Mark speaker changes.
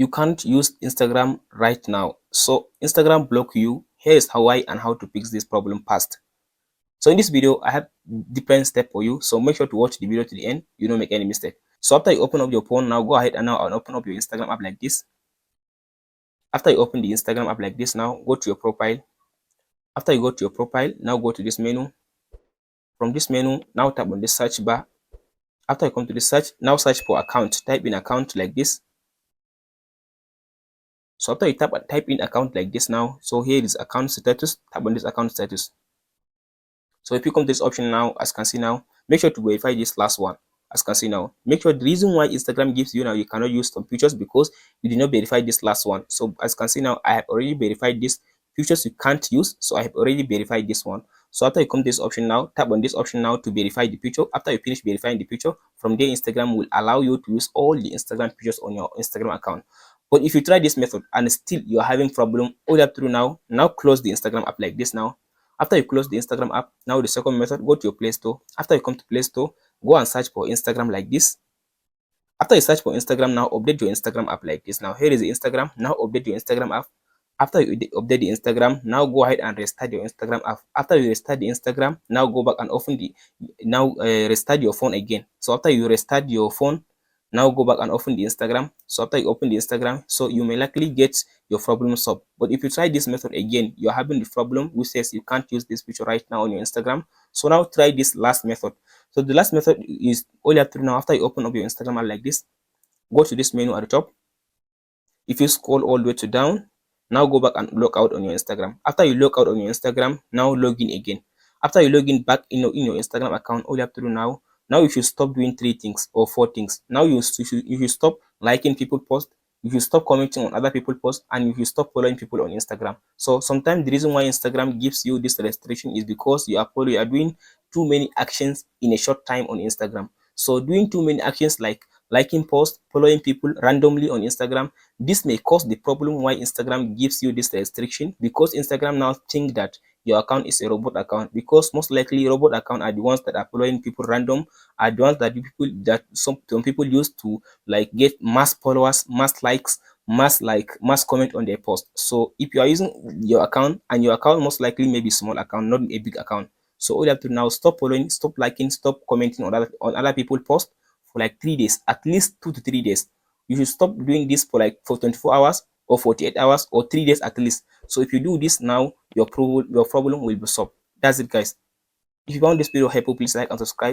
Speaker 1: you can't use Instagram right now. So Instagram block you. Here is how why and how to fix this problem fast. So in this video, I have different step for you. So make sure to watch the video to the end. You don't make any mistake. So after you open up your phone, now go ahead and now open up your Instagram app like this. After you open the Instagram app like this, now go to your profile. After you go to your profile, now go to this menu. From this menu, now tap on the search bar. After you come to the search, now search for account. Type in account like this. So after you type in account like this now, so here is account status. Tap on this account status. So if you come to this option now, as you can see now, make sure to verify this last one. As you can see now, make sure the reason why Instagram gives you now you cannot use some features because you did not verify this last one. So as you can see now, I have already verified this features you can't use. So I have already verified this one. So after you come to this option now, tap on this option now to verify the picture. After you finish verifying the picture, from there Instagram will allow you to use all the Instagram pictures on your Instagram account. But if you try this method and still you're having problem, all you have to do now close the Instagram app like this now. After you close the Instagram app, now the second method, go to your Play Store. After you come to Play Store, go and search for Instagram like this. After you search for Instagram, now update your Instagram app like this. Now here is the Instagram. Now update your Instagram app. After you update the Instagram, now go ahead and restart your Instagram app. After you restart the Instagram, now go back and open the restart your phone again. So after you restart your phone, now go back and open the Instagram. So after you open the Instagram, so you may likely get your problem solved. But if you try this method again, you're having the problem which says you can't use this feature right now on your Instagram. So now try this last method. So the last method is all you have to do now. After you open up your Instagram app like this, go to this menu at the top. If you scroll all the way to down, now go back and log out on your Instagram. After you log out on your Instagram, now log in again. After you log in back in your Instagram account, all you have to do now you should stop doing 3 things or 4 things. Now you should stop liking people posts, you should stop commenting on other people posts, and you should stop following people on Instagram. So sometimes the reason why Instagram gives you this restriction is because you are doing too many actions in a short time on Instagram. So doing too many actions like liking posts, following people randomly on Instagram, this may cause the problem why Instagram gives you this restriction, because Instagram now think that your account is a robot account, because most likely robot account are the ones that are following people random, are the ones that some people use to like get mass followers, mass likes, mass comment on their post. So if you are using your account and your account most likely may be small account, not a big account, so all you have to now stop following, stop liking, stop commenting on other people posts for like 3 days, at least 2 to 3 days. You should stop doing this for 24 hours or 48 hours or 3 days at least. So if you do this now, your problem will be solved. That's it, guys. If you found this video helpful, please like and subscribe.